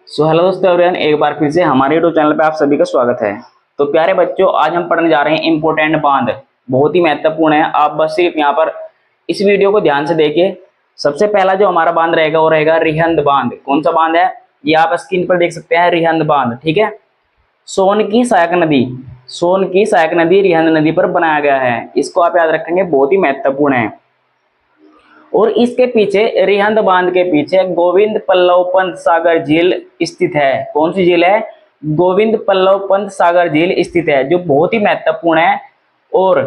Hello दोस्तों everyone, एक बार फिर से हमारे यूट्यूब चैनल पे आप सभी का स्वागत है। तो प्यारे बच्चों, आज हम पढ़ने जा रहे हैं इंपोर्टेंट बांध। बहुत ही महत्वपूर्ण है। आप बस सिर्फ यहाँ पर इस वीडियो को ध्यान से देखिए। सबसे पहला जो हमारा बांध रहेगा वो रहेगा रिहंद बांध। कौन सा बांध है ये आप स्क्रीन पर देख सकते हैं, रिहंद बांध। ठीक है, सोन की सहायक नदी रिहंद नदी पर बनाया गया है। इसको आप याद रखेंगे, बहुत ही महत्वपूर्ण है। और इसके पीछे, रिहंद बांध के पीछे गोविंद पल्लव पंत सागर झील स्थित है। कौन सी झील है? गोविंद पल्लव पंत सागर झील स्थित है, जो बहुत ही महत्वपूर्ण है। और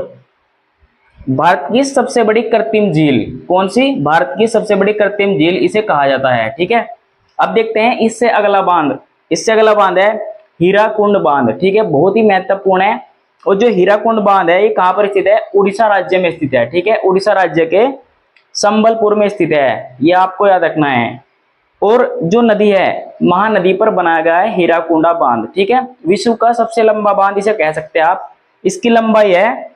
भारत की सबसे बड़ी कृत्रिम झील कौन सी? भारत की सबसे बड़ी कृत्रिम झील इसे कहा जाता है। ठीक है, अब देखते हैं इससे अगला बांध है हीराकुंड बांध। ठीक है, बहुत ही महत्वपूर्ण है। और जो हीराकुंड बांध है ये कहां पर स्थित है? उड़ीसा राज्य में स्थित है। ठीक है, उड़ीसा राज्य के संबलपुर में स्थित है, ये आपको याद रखना है। और जो नदी है, महानदी पर बनाया गया है हीराकुंडा बांध। ठीक है, विश्व का सबसे लंबा बांध इसे कह सकते हैं आप। इसकी लंबाई है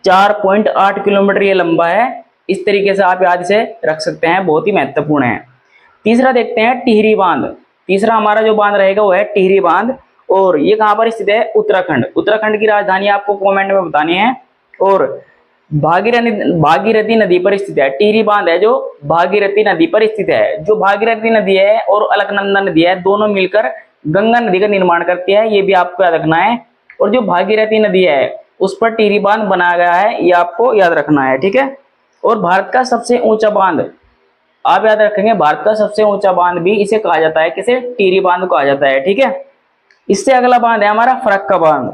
4.8 किलोमीटर, ये लंबा है। इस तरीके से आप याद इसे रख सकते हैं, बहुत ही महत्वपूर्ण है। तीसरा देखते हैं टिहरी बांध। तीसरा हमारा जो बांध रहेगा वो है टिहरी बांध। और ये कहां पर स्थित है? उत्तराखंड की राजधानी आपको कमेंट में बतानी है। और भागीरथी नदी पर स्थित है। टिहरी बांध है जो भागीरथी नदी पर स्थित है। जो भागीरथी नदी है और अलकनंदा नदी है, दोनों मिलकर गंगा नदी का निर्माण करती है, ये भी आपको याद रखना है। और जो भागीरथी नदी है उस पर टिहरी बांध बनाया गया है, ये आपको याद रखना है। ठीक है, और भारत का सबसे ऊंचा बांध आप याद रखेंगे, भारत का सबसे ऊंचा बांध भी इसे कहा जाता है। किसे? टिहरी बांध कहा जाता है। ठीक है, इससे अगला बांध है हमारा फरक्का बांध।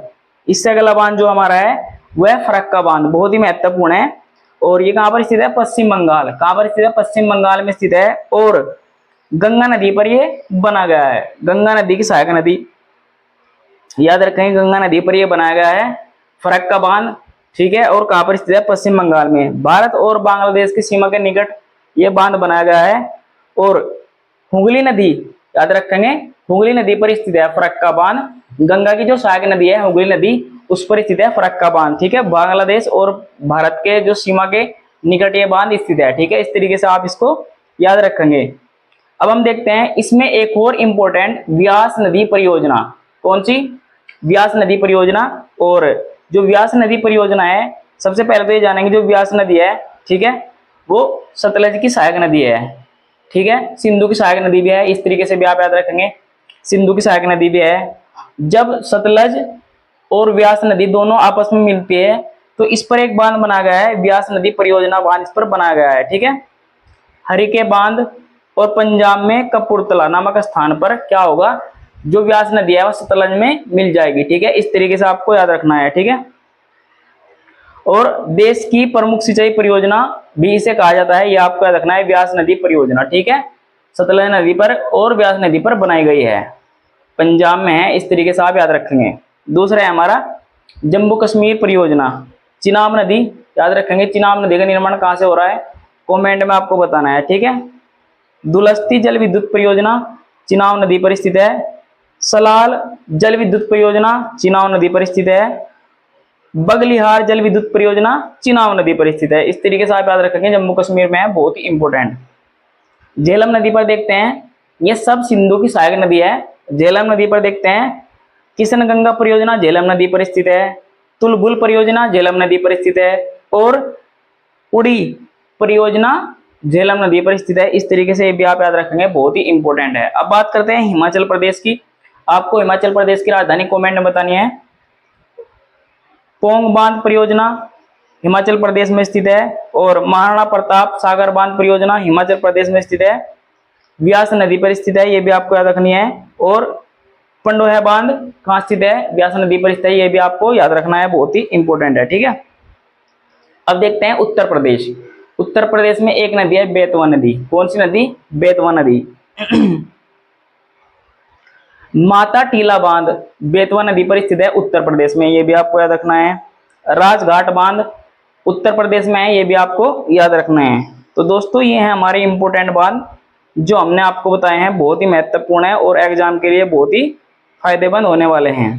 इससे अगला बांध जो हमारा है वह फरक्का बांध, बहुत ही महत्वपूर्ण है। और ये कहां पर स्थित है? पश्चिम बंगाल। कहां पर स्थित है? पश्चिम बंगाल में स्थित है। और गंगा नदी पर ये बना गया है। गंगा नदी की सहायक नदी, याद रखेंगे, गंगा नदी पर यह बनाया गया है फरक्का बांध। ठीक है, और कहां पर स्थित है? पश्चिम बंगाल में। भारत और बांग्लादेश की सीमा के निकट यह बांध बनाया गया है। और हुगली नदी, याद रखेंगे, हुगली नदी पर स्थित है फरक्का बांध। गंगा की जो सहायक नदी है हुगली नदी, उस पर स्थित है फरक्का बांध। ठीक है, बांग्लादेश और भारत के जो सीमा के निकट ये बांध स्थित है। ठीक है, इस तरीके से आप इसको याद रखेंगे। अब हम देखते हैं इसमें एक और इंपॉर्टेंट व्यास नदी परियोजना। कौन सी? व्यास नदी परियोजना। और जो व्यास नदी परियोजना है, सबसे पहले तो ये जानेंगे, जो व्यास नदी है, ठीक है, वो सतलज की सहायक नदी है। ठीक है, सिंधु की सहायक नदी भी है, इस तरीके से भी आप याद रखेंगे, सिंधु की सहायक नदी भी है। जब सतलज और व्यास नदी दोनों आपस में मिलती है तो इस पर एक बांध बना गया है, व्यास नदी परियोजना बांध इस पर बनाया गया है। ठीक है, हरिके बांध और पंजाब में कपूरथला नामक स्थान पर क्या होगा? जो व्यास नदी है वह सतलज में मिल जाएगी। ठीक है, इस तरीके से आपको याद रखना है। ठीक है, और देश की प्रमुख सिंचाई परियोजना भी इसे कहा जाता है, यह आपको याद रखना है, व्यास नदी परियोजना। ठीक है, सतलज नदी पर और व्यास नदी पर बनाई गई है, पंजाब में है, इस तरीके से आप याद रखेंगे। दूसरा है हमारा जम्मू कश्मीर परियोजना, चिनाब नदी, याद रखेंगे, चिनाब नदी का निर्माण कहां से हो रहा है? कमेंट में आपको बताना है। ठीक है, दुलस्ती जल विद्युत परियोजना चिनाब नदी पर स्थित है। सलाल जल विद्युत परियोजना चिनाब नदी पर स्थित है। बगलिहार जल विद्युत परियोजना चिनाब नदी पर स्थित है। इस तरीके से आप याद रखेंगे, जम्मू कश्मीर में है, बहुत ही इंपोर्टेंट। झेलम नदी पर देखते हैं, ये सब सिंधु की सहायक नदी है। झेलम नदी पर देखते हैं, किशन गंगा परियोजना झेलम नदी पर स्थित है। तुलबुल परियोजना झेलम नदी पर स्थित है। और उड़ी परियोजना झेलम नदी पर स्थित है। इस तरीके से भी आप याद रखेंगे, बहुत ही इंपॉर्टेंट है। अब बात करते हैं हिमाचल प्रदेश की। आपको हिमाचल प्रदेश की राजधानी कमेंट में बतानी है। पोंग बांध परियोजना हिमाचल प्रदेश में स्थित है। और महाराणा प्रताप सागर बांध परियोजना हिमाचल प्रदेश में स्थित है, व्यास नदी पर स्थित है, ये भी आपको याद रखनी है। और पंडोह बांध कहां स्थित है? व्यास नदी पर स्थित है, ये भी आपको याद रखना है, बहुत ही इंपॉर्टेंट है। ठीक है, अब देखते हैं उत्तर प्रदेश। उत्तर प्रदेश में एक नदी है बेतवा नदी। कौन सी नदी? बेतवा नदी। माता टीला बांध बेतवा नदी पर स्थित है उत्तर प्रदेश में, ये भी आपको याद रखना है। राजघाट बांध उत्तर प्रदेश में है, ये भी आपको याद रखना है। तो दोस्तों, ये है हमारे इंपोर्टेंट बांध जो हमने आपको बताए हैं, बहुत ही महत्वपूर्ण है और एग्जाम के लिए बहुत ही फायदेमंद होने वाले हैं।